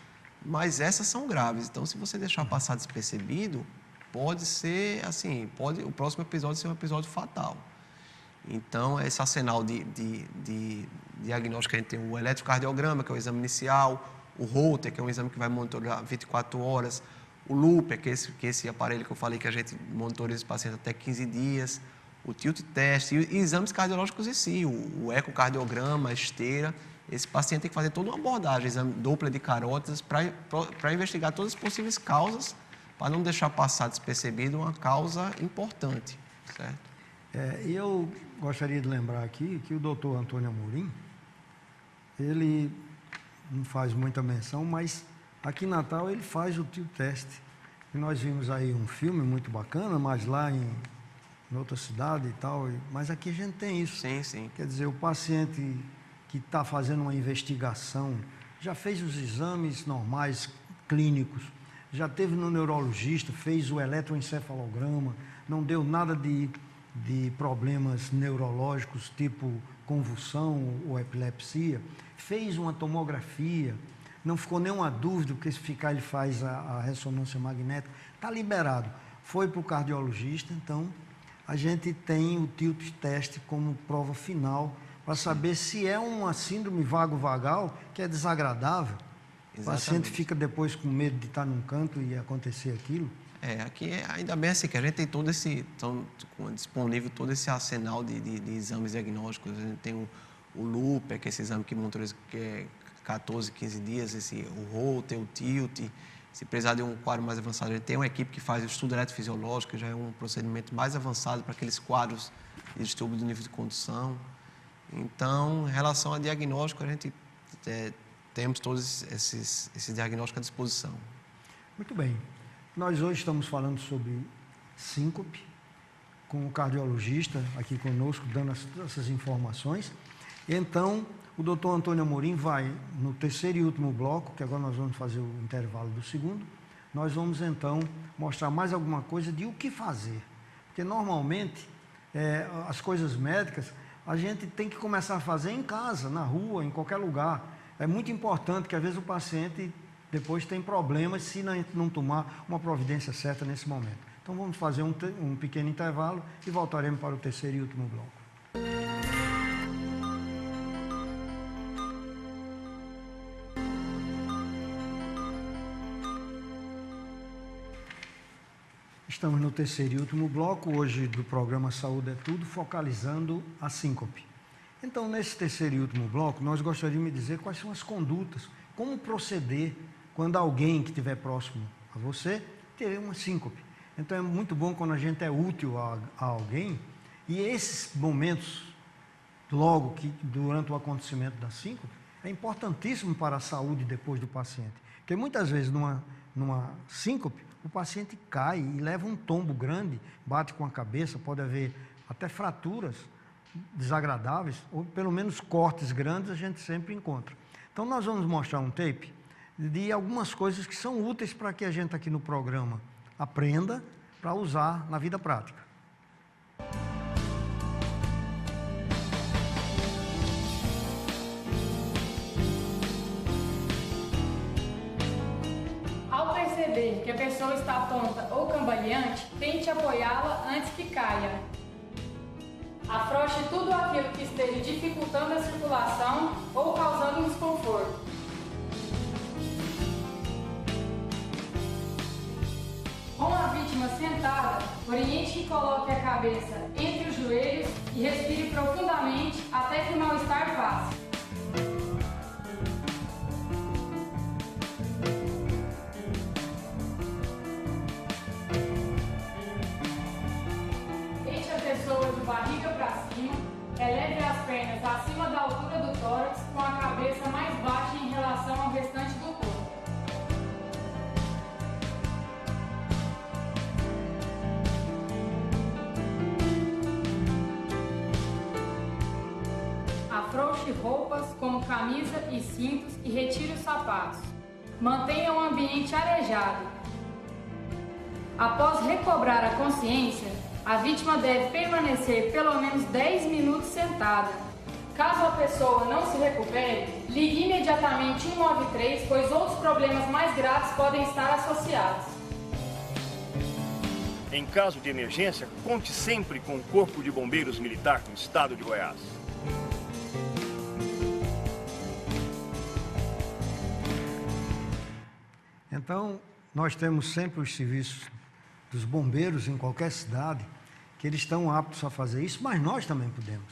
mas essas são graves. Então, se você deixar passar despercebido, pode ser, assim, o próximo episódio ser um episódio fatal. Então, esse arsenal de diagnóstico, a gente tem o eletrocardiograma, que é o exame inicial, o Holter, que é um exame que vai monitorar 24 horas, o Looper, que é esse aparelho que eu falei que a gente monitora esse paciente até 15 dias, o Tilt Test e exames cardiológicos em si, o ecocardiograma, a esteira. Esse paciente tem que fazer toda uma abordagem, exame Doppler de carótidas, para investigar todas as possíveis causas, para não deixar passar despercebido uma causa importante, certo? E eu gostaria de lembrar aqui que o doutor Antônio Amorim, ele não faz muita menção, mas aqui em Natal ele faz o Tilt Test. E nós vimos aí um filme muito bacana, mas lá em outra cidade e tal, mas aqui a gente tem isso. Sim, sim. Quer dizer, o paciente que está fazendo uma investigação, já fez os exames normais, clínicos, já teve no neurologista, fez o eletroencefalograma, não deu nada de problemas neurológicos, tipo convulsão ou epilepsia, fez uma tomografia, não ficou nenhuma dúvida, porque se ficar ele faz a ressonância magnética, está liberado. Foi para o cardiologista, então a gente tem o tilt test como prova final para saber se é uma síndrome vago-vagal que é desagradável. Exatamente. O paciente fica depois com medo de estar num canto e acontecer aquilo. Aqui ainda bem assim que a gente tem todo esse, disponível todo esse arsenal de exames diagnósticos. A gente tem o LUP, que é esse exame que monitoriza, que é 14, 15 dias, o Holter, o TILT. Se precisar de um quadro mais avançado, a gente tem uma equipe que faz o estudo eletrofisiológico, que já é um procedimento mais avançado para aqueles quadros de distúrbio do nível de condução. Então, em relação a diagnóstico, a gente temos todos esses diagnósticos à disposição. Muito bem. Nós hoje estamos falando sobre síncope, com o cardiologista aqui conosco, dando essas informações. Então, o doutor Antônio Amorim vai, no terceiro e último bloco, que agora nós vamos fazer o intervalo do segundo, nós vamos então mostrar mais alguma coisa de o que fazer. Porque normalmente, as coisas médicas, a gente tem que começar a fazer em casa, na rua, em qualquer lugar. É muito importante que às vezes o paciente depois tem problemas se não tomar uma providência certa nesse momento. Então vamos fazer um pequeno intervalo e voltaremos para o terceiro e último bloco. Estamos no terceiro e último bloco, hoje do programa Saúde é Tudo, focalizando a síncope. Então, nesse terceiro e último bloco, nós gostaríamos de dizer quais são as condutas, como proceder quando alguém que estiver próximo a você ter uma síncope. Então, é muito bom quando a gente é útil a alguém, e esses momentos, logo que durante o acontecimento da síncope, é importantíssimo para a saúde depois do paciente. Porque muitas vezes numa síncope, o paciente cai e leva um tombo grande, bate com a cabeça, pode haver até fraturas desagradáveis, ou pelo menos cortes grandes a gente sempre encontra. Então nós vamos mostrar um tape de algumas coisas que são úteis para que a gente aqui no programa aprenda para usar na vida prática. Que a pessoa está tonta ou cambaleante, tente apoiá-la antes que caia. Afrouxe tudo aquilo que esteja dificultando a circulação ou causando um desconforto. Com a vítima sentada, oriente que coloque a cabeça entre os joelhos e respire profundamente até que o mal-estar passe. De barriga para cima, eleve as pernas acima da altura do tórax com a cabeça mais baixa em relação ao restante do corpo. Afrouxe roupas como camisa e cintos e retire os sapatos. Mantenha o ambiente arejado. Após recobrar a consciência, a vítima deve permanecer pelo menos 10 minutos sentada. Caso a pessoa não se recupere, ligue imediatamente 193, pois outros problemas mais graves podem estar associados. Em caso de emergência, conte sempre com o Corpo de Bombeiros Militar do Estado de Goiás. Então, nós temos sempre os serviços dos bombeiros em qualquer cidade, que eles estão aptos a fazer isso, mas nós também podemos.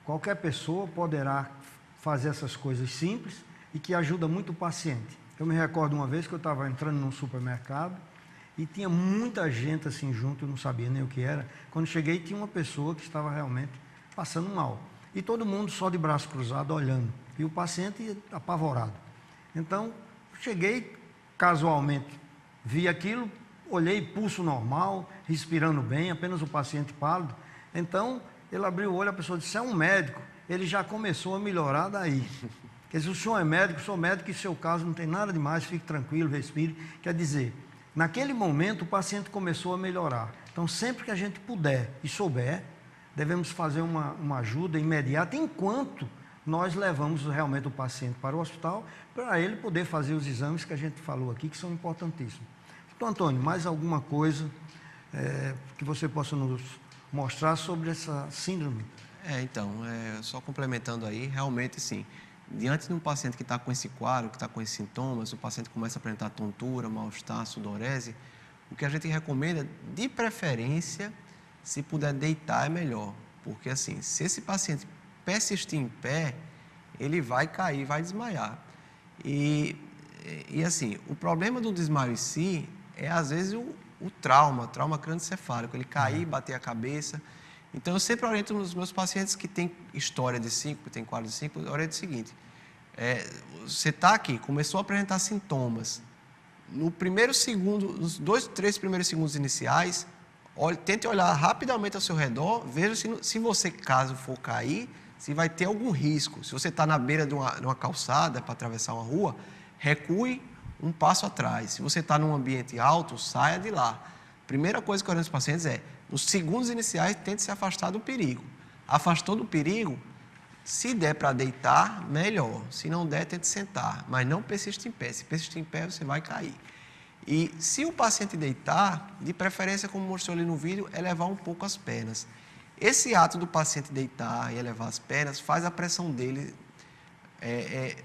Qualquer pessoa poderá fazer essas coisas simples e que ajuda muito o paciente. Eu me recordo uma vez que eu estava entrando num supermercado e tinha muita gente assim junto, eu não sabia nem o que era. Quando cheguei, tinha uma pessoa que estava realmente passando mal. E todo mundo só de braço cruzado olhando, e o paciente apavorado. Então, cheguei, casualmente, vi aquilo, olhei, pulso normal, respirando bem, apenas o paciente pálido. Então, ele abriu o olho, a pessoa disse, é um médico. Ele já começou a melhorar daí. Quer dizer, o senhor é médico, sou médico, e seu caso não tem nada demais, fique tranquilo, respire. Quer dizer, naquele momento o paciente começou a melhorar. Então, sempre que a gente puder e souber, devemos fazer uma ajuda imediata enquanto nós levamos realmente o paciente para o hospital para ele poder fazer os exames que a gente falou aqui, que são importantíssimos. Então, Antônio, mais alguma coisa que você possa nos mostrar sobre essa síndrome? Só complementando aí, realmente sim, diante de um paciente que está com esse quadro, que está com esses sintomas, o paciente começa a apresentar tontura, mal-estar, sudorese, o que a gente recomenda, de preferência, se puder deitar é melhor, porque assim, se esse paciente persistir em pé, ele vai cair, vai desmaiar. E assim, o problema do desmaio em si é, às vezes, o trauma crânioencefálico, ele cair, bater a cabeça. Então, eu sempre oriento os meus pacientes que têm história de síncope, tem quadro de síncope, eu oriento o seguinte, você está aqui, começou a apresentar sintomas, no primeiro segundo, nos 2, 3 primeiros segundos iniciais, tente olhar rapidamente ao seu redor, veja se você, caso for cair, se vai ter algum risco. Se você está na beira de uma calçada para atravessar uma rua, recue um passo atrás. Se você está num ambiente alto, saia de lá. Primeira coisa que eu oriento os pacientes nos segundos iniciais, tente se afastar do perigo. Afastou do perigo, se der para deitar, melhor. Se não der, tente sentar, mas não persiste em pé. Se persistir em pé, você vai cair. E se o paciente deitar, de preferência, como mostrou ali no vídeo, elevar um pouco as pernas. Esse ato do paciente deitar e elevar as pernas faz a pressão dele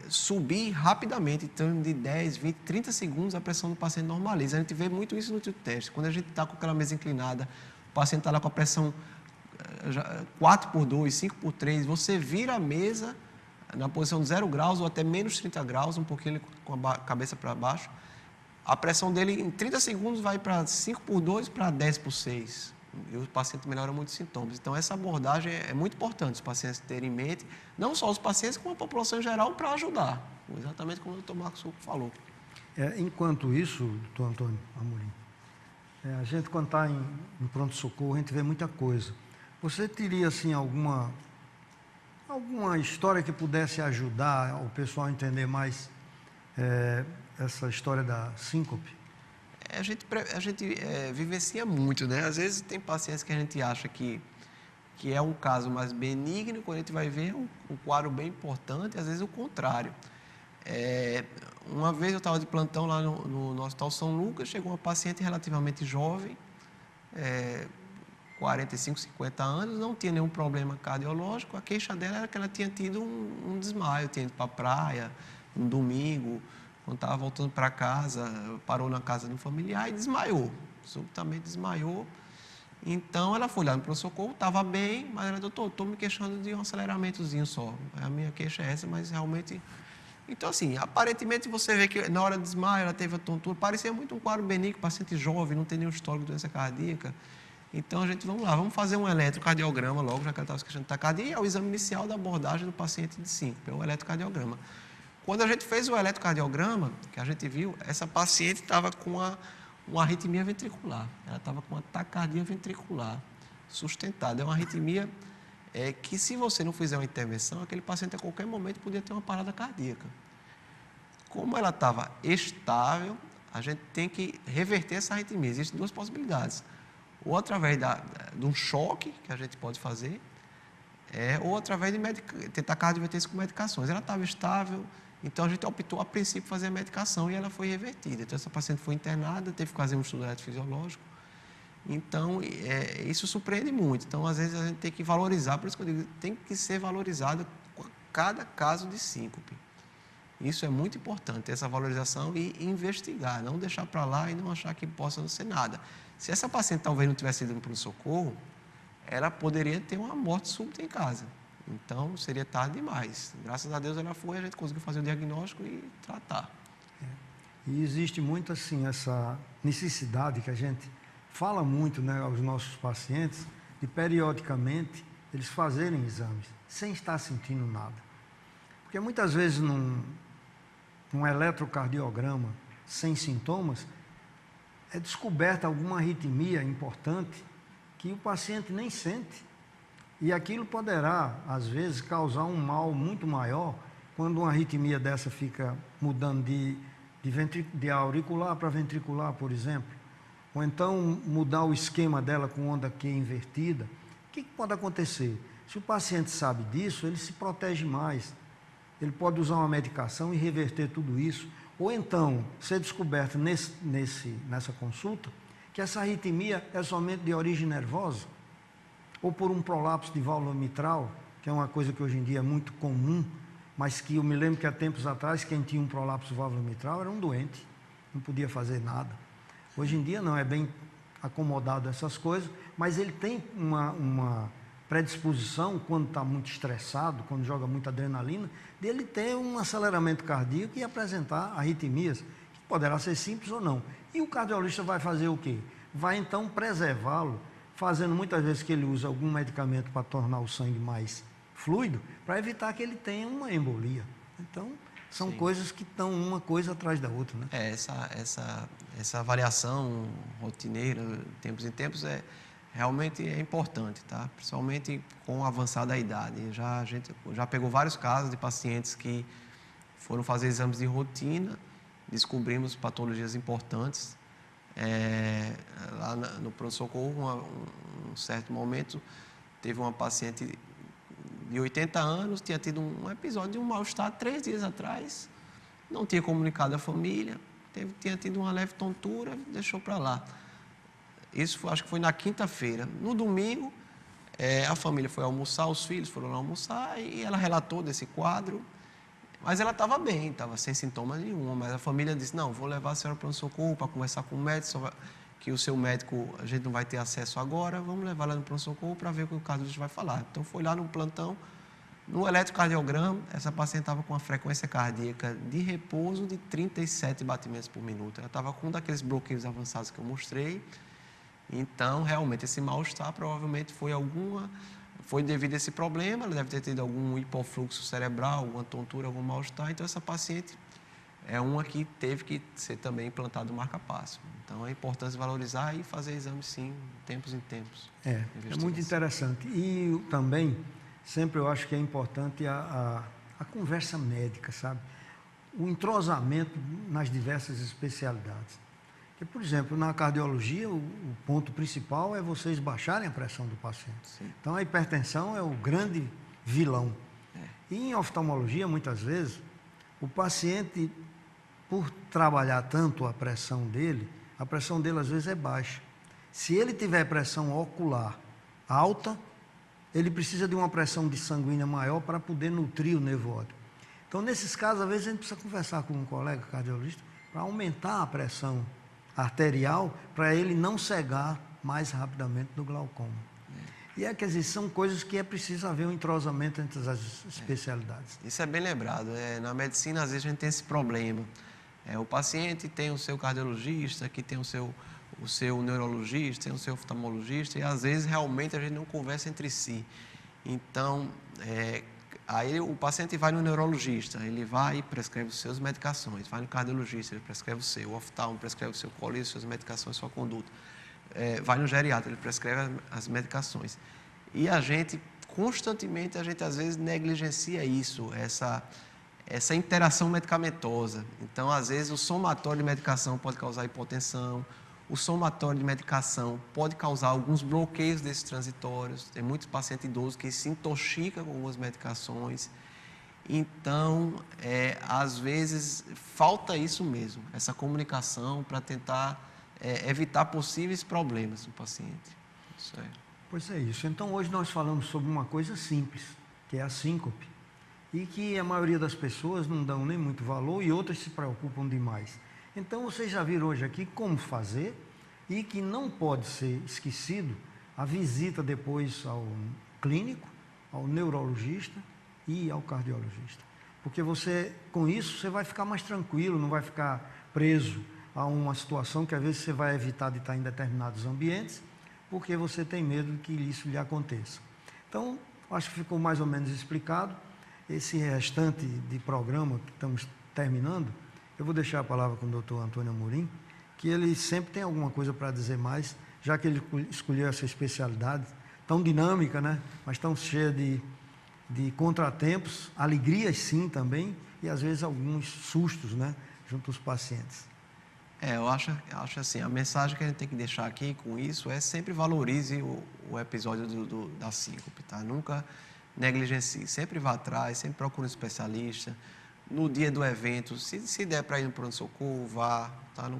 subir rapidamente, então de 10, 20, 30 segundos a pressão do paciente normaliza. A gente vê muito isso no teste. Quando a gente está com aquela mesa inclinada, o paciente está lá com a pressão 4x2, 5x3, você vira a mesa na posição de 0 graus ou até menos 30 graus, um pouquinho com a cabeça para baixo, a pressão dele em 30 segundos vai para 5x2 para 10x6. E o paciente melhora muitos sintomas. Então, essa abordagem é muito importante os pacientes terem em mente, não só os pacientes, como a população em geral, para ajudar. Exatamente como o Dr. Marcos Succo falou. Enquanto isso, doutor Antônio Amorim, a gente, quando está em pronto-socorro, a gente vê muita coisa. Você teria, assim, alguma história que pudesse ajudar o pessoal a entender mais essa história da síncope? A gente vivencia muito, né? Às vezes tem pacientes que a gente acha que é um caso mais benigno, quando a gente vai ver um quadro bem importante, às vezes o contrário. Uma vez eu estava de plantão lá no Hospital São Lucas, chegou uma paciente relativamente jovem, 45, 50 anos, não tinha nenhum problema cardiológico, a queixa dela era que ela tinha tido um desmaio, tinha ido para a praia, um domingo, quando estava voltando para casa, parou na casa de um familiar e desmaiou, subitamente desmaiou. Então, ela foi lá no pronto-socorro, estava bem, mas ela, doutor, estou me queixando de um aceleramentozinho só. A minha queixa é essa, mas realmente... Então, assim, aparentemente você vê que na hora do desmaio ela teve a tontura, parecia muito um quadro benigno, paciente jovem, não tem nenhum histórico de doença cardíaca. Então, vamos fazer um eletrocardiograma logo, já que ela estava se queixando de taquicardia, e é o exame inicial da abordagem do paciente de síncope, é o eletrocardiograma. Quando a gente fez o eletrocardiograma, que a gente viu, essa paciente estava com uma arritmia ventricular. Ela estava com uma taquicardia ventricular sustentada. É uma arritmia que, se você não fizer uma intervenção, aquele paciente a qualquer momento podia ter uma parada cardíaca. Como ela estava estável, a gente tem que reverter essa arritmia. Existem duas possibilidades. Ou através de um choque, que a gente pode fazer, ou através de tentar cardioverter isso com medicações. Ela estava estável, então a gente optou a princípio fazer a medicação e ela foi revertida. Então essa paciente foi internada, teve que fazer um estudo eletrofisiológico. Então isso surpreende muito. Então às vezes a gente tem que valorizar, por isso que eu digo, tem que ser valorizado cada caso de síncope. Isso é muito importante, essa valorização e investigar, não deixar para lá e não achar que possa não ser nada. Se essa paciente talvez não tivesse ido para o socorro, ela poderia ter uma morte súbita em casa. Então, seria tarde demais. Graças a Deus ela foi, a gente conseguiu fazer o diagnóstico e tratar. E existe muito, assim, essa necessidade que a gente fala muito, né, aos nossos pacientes, de periodicamente eles fazerem exames, sem estar sentindo nada. Porque muitas vezes num eletrocardiograma sem sintomas, é descoberta alguma arritmia importante que o paciente nem sente. E aquilo poderá, às vezes, causar um mal muito maior quando uma arritmia dessa fica mudando de auricular para ventricular, por exemplo. Ou então mudar o esquema dela com onda Q invertida. O que pode acontecer? Se o paciente sabe disso, ele se protege mais. Ele pode usar uma medicação e reverter tudo isso. Ou então, ser descoberto nessa consulta que essa arritmia é somente de origem nervosa, ou por um prolapso de válvula mitral, que é uma coisa que hoje em dia é muito comum, mas que eu me lembro que há tempos atrás, quem tinha um prolapso de válvula mitral era um doente, não podia fazer nada. Hoje em dia não, é bem acomodado essas coisas, mas ele tem uma predisposição, quando está muito estressado, quando joga muita adrenalina, dele ter um aceleramento cardíaco e apresentar arritmias, que poderá ser simples ou não. E o cardiologista vai fazer o quê? Vai então preservá-lo, fazendo muitas vezes que ele usa algum medicamento para tornar o sangue mais fluido, para evitar que ele tenha uma embolia. Então, são coisas que estão uma coisa atrás da outra, né? Essa avaliação rotineira, tempos em tempos, realmente é importante, tá? Principalmente com a avançada idade. A gente já pegou vários casos de pacientes que foram fazer exames de rotina, descobrimos patologias importantes. Lá no pronto-socorro, um certo momento, teve uma paciente de 80 anos, tinha tido um episódio de um mal-estar 3 dias atrás, não tinha comunicado à família, tinha tido uma leve tontura, deixou para lá. Isso acho que foi na quinta-feira. No domingo, a família foi almoçar, os filhos foram lá almoçar e ela relatou desse quadro, mas ela estava bem, estava sem sintomas nenhum, mas a família disse, não, vou levar a senhora para o pronto-socorro para conversar com o médico, que o seu médico a gente não vai ter acesso agora, vamos levar lá no pronto-socorro para ver o que o cardiologista vai falar. Então foi lá no plantão, no eletrocardiograma, essa paciente estava com uma frequência cardíaca de repouso de 37 batimentos por minuto. Ela estava com um daqueles bloqueios avançados que eu mostrei. Então, realmente, esse mal-estar provavelmente foi devido a esse problema, ela deve ter tido algum hipofluxo cerebral, alguma tontura, algum mal-estar. Então, essa paciente é uma que teve que ser também implantado o marca-passo. Então, é importante valorizar e fazer exames, sim, tempos em tempos. É muito interessante. E também, sempre eu acho que é importante a conversa médica, sabe? O entrosamento nas diversas especialidades. Porque, por exemplo, na cardiologia, o ponto principal é vocês baixarem a pressão do paciente. Sim. Então, a hipertensão é o grande vilão. E em oftalmologia, muitas vezes, o paciente, por trabalhar tanto a pressão dele às vezes é baixa. Se ele tiver pressão ocular alta, ele precisa de uma pressão de sanguínea maior para poder nutrir o nervo óptico. Então, nesses casos, às vezes a gente precisa conversar com um colega cardiologista para aumentar a pressão arterial, para ele não cegar mais rapidamente do glaucoma. E quer dizer, são coisas que é preciso haver um entrosamento entre as especialidades. Isso é bem lembrado. Na medicina, às vezes, a gente tem esse problema. O paciente tem o seu cardiologista, que tem o seu neurologista, tem o seu oftalmologista, e às vezes realmente a gente não conversa entre si. Então, aí o paciente vai no neurologista, ele vai e prescreve as suas medicações, vai no cardiologista, ele prescreve o seu, o oftalmo prescreve o seu colírio, suas medicações, sua conduta. Vai no geriatra, ele prescreve as medicações. E a gente, constantemente, às vezes negligencia isso, essa interação medicamentosa. Então, às vezes, o somatório de medicação pode causar hipotensão, o somatório de medicação pode causar alguns bloqueios desses transitórios. Tem muitos pacientes idosos que se intoxicam com algumas medicações. Então, às vezes, falta isso mesmo, essa comunicação para tentar evitar possíveis problemas no paciente. Isso é. Pois é isso. Então, hoje nós falamos sobre uma coisa simples, que é a síncope, e que a maioria das pessoas não dão nem muito valor e outras se preocupam demais. Então, vocês já viram hoje aqui como fazer e que não pode ser esquecido a visita depois ao clínico, ao neurologista e ao cardiologista. Porque com isso, você vai ficar mais tranquilo, não vai ficar preso a uma situação que às vezes você vai evitar de estar em determinados ambientes, porque você tem medo de que isso lhe aconteça. Então, acho que ficou mais ou menos explicado. Esse restante de programa que estamos terminando, eu vou deixar a palavra com o Dr. Antônio Amorim, que ele sempre tem alguma coisa para dizer mais, já que ele escolheu essa especialidade tão dinâmica, né? Mas tão cheia de contratempos, alegrias sim também, e às vezes alguns sustos, né? Junto aos pacientes. Eu acho assim, a mensagem que a gente tem que deixar aqui com isso é sempre valorize o episódio da síncope, tá? Nunca negligencie, sempre vá atrás, sempre procure um especialista. No dia do evento, se der para ir no pronto-socorro, vá, tá?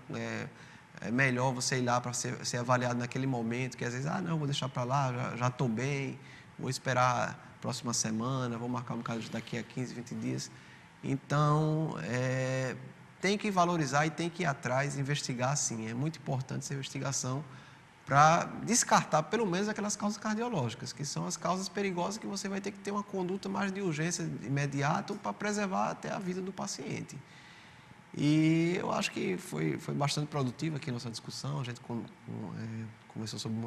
É melhor você ir lá para ser avaliado naquele momento, que às vezes, não, vou deixar para lá, já estou bem, vou esperar a próxima semana, vou marcar um caso daqui a 15, 20 dias. Então, tem que valorizar e tem que ir atrás, investigar sim. É muito importante essa investigação para descartar pelo menos aquelas causas cardiológicas, que são as causas perigosas que você vai ter que ter uma conduta mais de urgência imediata para preservar até a vida do paciente. E eu acho que foi bastante produtiva aqui a nossa discussão, a gente conversou sobre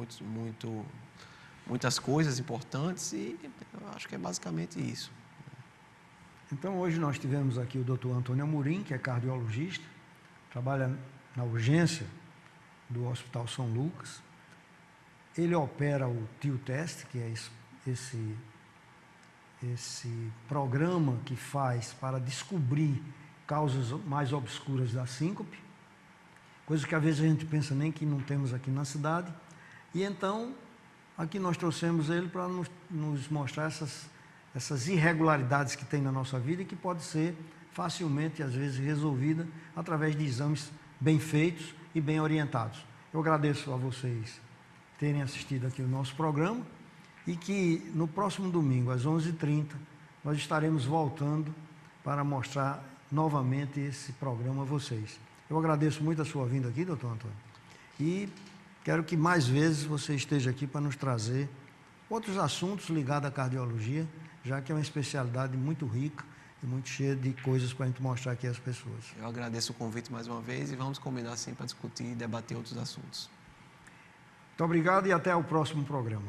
muitas coisas importantes e eu acho que é basicamente isso. Então, hoje nós tivemos aqui o Dr. Antônio Amorim, que é cardiologista, trabalha na urgência do Hospital São Lucas. Ele opera o TIO-Test, que é esse programa que faz para descobrir causas mais obscuras da síncope, coisa que às vezes a gente pensa nem que não temos aqui na cidade. E então, aqui nós trouxemos ele para nos mostrar essas irregularidades que tem na nossa vida e que pode ser facilmente, às vezes, resolvida através de exames bem feitos e bem orientados. Eu agradeço a vocês terem assistido aqui o nosso programa e que no próximo domingo, às 11h30, nós estaremos voltando para mostrar novamente esse programa a vocês. Eu agradeço muito a sua vinda aqui, doutor Antônio, e quero que mais vezes você esteja aqui para nos trazer outros assuntos ligados à cardiologia, já que é uma especialidade muito rica e muito cheia de coisas para a gente mostrar aqui às pessoas. Eu agradeço o convite mais uma vez e vamos combinar sim para discutir e debater outros assuntos. Muito obrigado e até o próximo programa.